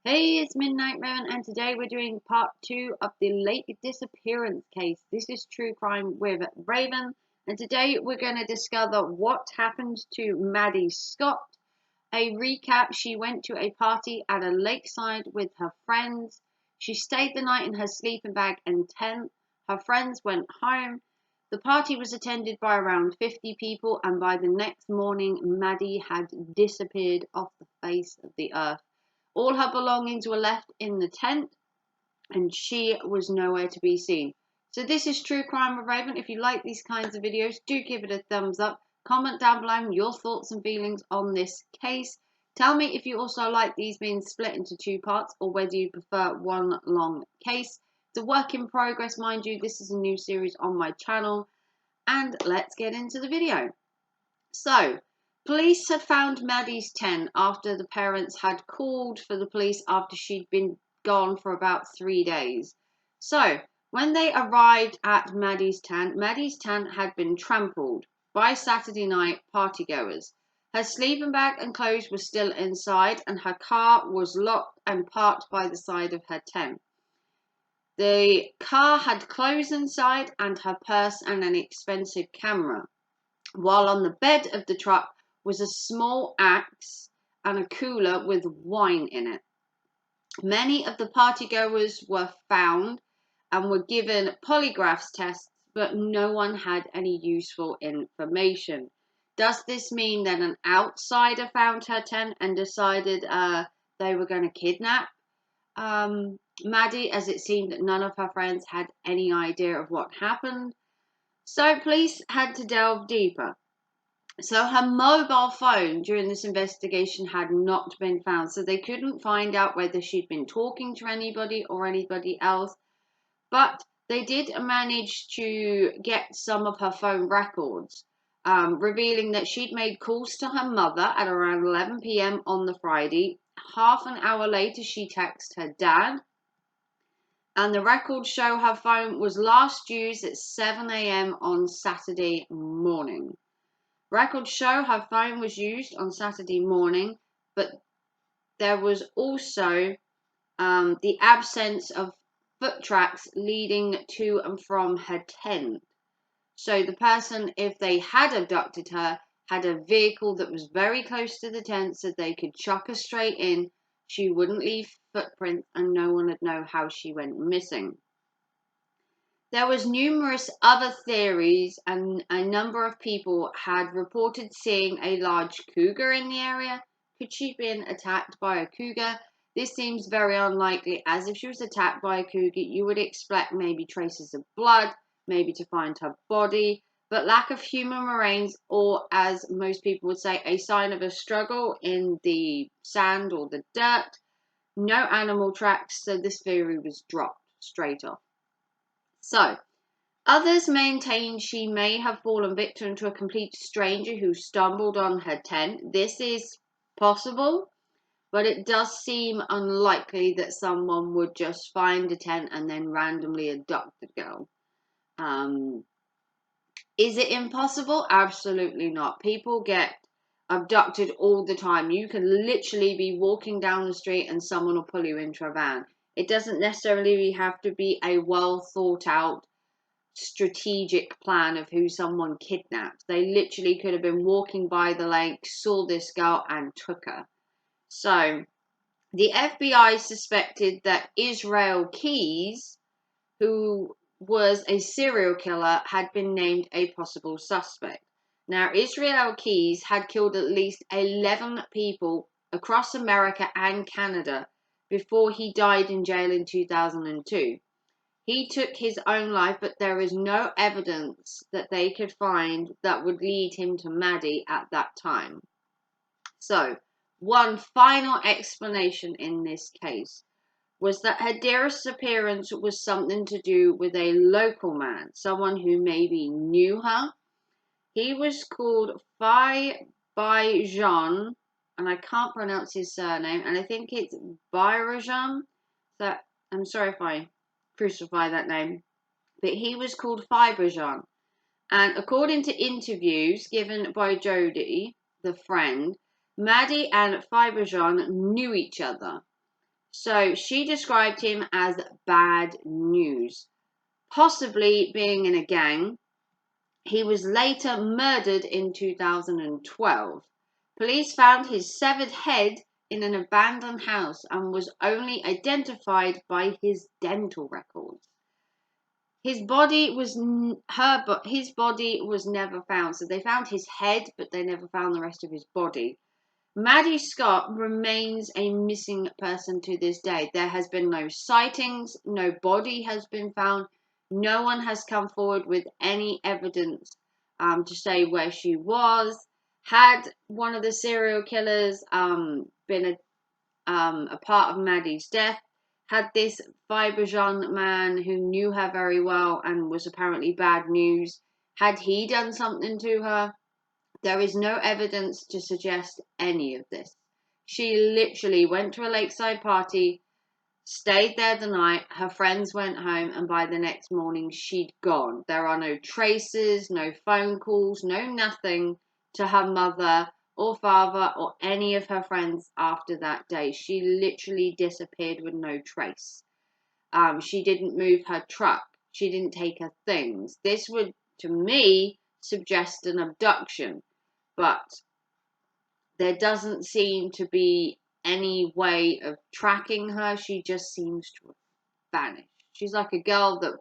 Hey, it's Midnight Raven, and today we're doing part 2 of the late disappearance case. This is True Crime with Raven, and today we're going to discover what happened to Maddy Scott. A recap: she went to a party at a lakeside with her friends. She stayed the night in her sleeping bag and tent. Her friends went home. The party was attended by around 50 people, and by the next morning, Maddy had disappeared off the face of the earth. All her belongings were left in the tent, and she was nowhere to be seen. So this is True Crime with Raven. If you like these kinds of videos, do give it a thumbs up. Comment down below your thoughts and feelings on this case. Tell me if you also like these being split into two parts, or whether you prefer one long case. It's a work in progress, mind you. This is a new series on my channel. And let's get into the video. So, police had found Maddy's tent after the parents had called for the police after she'd been gone for about 3 days. So, when they arrived at Maddy's tent had been trampled by Saturday night partygoers. Her sleeping bag and clothes were still inside, and her car was locked and parked by the side of her tent. The car had clothes inside and her purse and an expensive camera, while on the bed of the truck was a small axe and a cooler with wine in it. Many of the partygoers were found and were given polygraph tests, but no one had any useful information. Does this mean that an outsider found her tent and decided they were going to kidnap Maddy, as it seemed that none of her friends had any idea of what happened? So police had to delve deeper. So her mobile phone during this investigation had not been found, so they couldn't find out whether she'd been talking to anybody or anybody else. But they did manage to get some of her phone records, revealing that she'd made calls to her mother at around 11 p.m. on the Friday. Half an hour later, she texted her dad, and the records show her phone was last used at 7 a.m. on Saturday morning. Records show her phone was used on Saturday morning, but there was also the absence of foot tracks leading to and from her tent. So the person, if they had abducted her, had a vehicle that was very close to the tent so they could chuck her straight in. She wouldn't leave footprints and no one would know how she went missing. There was numerous other theories, and a number of people had reported seeing a large cougar in the area. Could she have been attacked by a cougar? This seems very unlikely, as if she was attacked by a cougar, you would expect maybe traces of blood, maybe to find her body, but lack of human remains, or as most people would say, a sign of a struggle in the sand or the dirt. No animal tracks, so this theory was dropped straight off. So, others maintain she may have fallen victim to a complete stranger who stumbled on her tent. This is possible, but it does seem unlikely that someone would just find a tent and then randomly abduct the girl. Is it impossible? Absolutely not. People get abducted all the time. You can literally be walking down the street and someone will pull you into a van. It doesn't necessarily have to be a well thought out strategic plan of who someone kidnapped. They literally could have been walking by the lake, saw this girl and took her. So the FBI suspected that Israel Keys, who was a serial killer, had been named a possible suspect. Now, Israel Keys had killed at least 11 people across America and Canada before he died in jail in 2002. He took his own life, but there is no evidence that they could find that would lead him to Maddy at that time. So, one final explanation in this case was that her disappearance was something to do with a local man, someone who maybe knew her. He was called Jean, and I can't pronounce his surname, and I think it's Byrajan. So I'm sorry if I crucify that name, but he was called Jean. And according to interviews given by Jody, the friend, Maddy and Jean knew each other. So she described him as bad news, possibly being in a gang. He was later murdered in 2012. Police found his severed head in an abandoned house and was only identified by his dental records. His body was his body was never found. So they found his head, but they never found the rest of his body. Maddy Scott remains a missing person to this day. There has been no sightings, no body has been found. No one has come forward with any evidence to say where she was. Had one of the serial killers been a part of Maddy's death? Had this Fiberjean man who knew her very well and was apparently bad news, had he done something to her? There is no evidence to suggest any of this. She literally went to a Lakeside party, stayed there the night, her friends went home, and by the next morning she'd gone. There are no traces, no phone calls, no nothing to her mother or father or any of her friends after that day. She literally disappeared with no trace. She didn't move her truck. She didn't take her things. This would, to me, suggest an abduction, but there doesn't seem to be any way of tracking her. She just seems to have vanished. She's like a girl that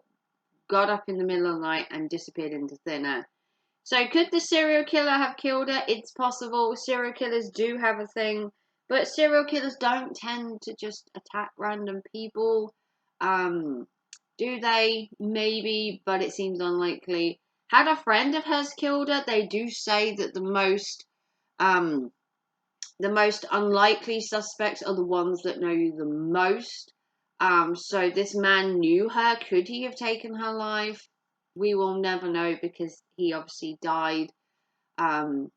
got up in the middle of the night and disappeared into thin air. So could the serial killer have killed her? It's possible. Serial killers do have a thing, but serial killers don't tend to just attack random people. Do they? Maybe, but it seems unlikely. Had a friend of hers killed her? They do say that the most unlikely suspects are the ones that know you the most. So this man knew her. Could he have taken her life? We will never know because he obviously died in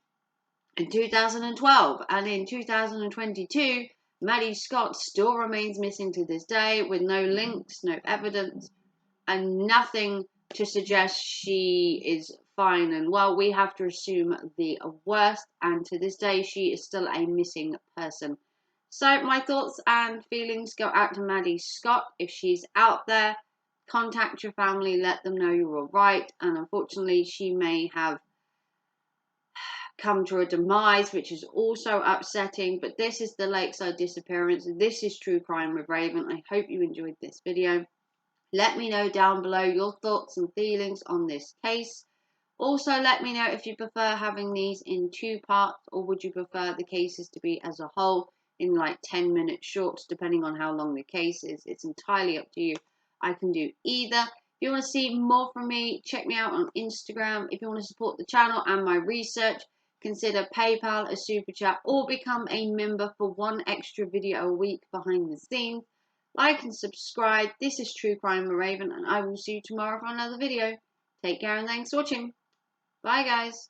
2012. And in 2022, Maddy Scott still remains missing to this day with no links, no evidence, and nothing to suggest she is fine and well. We have to assume the worst, and to this day she is still a missing person. So my thoughts and feelings go out to Maddy Scott. If she's out there, contact your family, let them know you're all right. And unfortunately she may have come to a demise, which is also upsetting. But this is the Lakeside disappearance. This is True Crime with Raven. I hope you enjoyed this video. Let me know down below your thoughts and feelings on this case. Also, let me know if you prefer having these in 2 parts, or would you prefer the cases to be as a whole in like 10-minute shorts, depending on how long the case is. It's entirely up to you. I can do either. If you want to see more from me, check me out on Instagram. If you want to support the channel and my research, consider PayPal, a super chat, or become a member for 1 extra video a week behind the scenes. Like and subscribe. This is True Crime with Raven, and I will see you tomorrow for another video. Take care and thanks for watching. Bye, guys.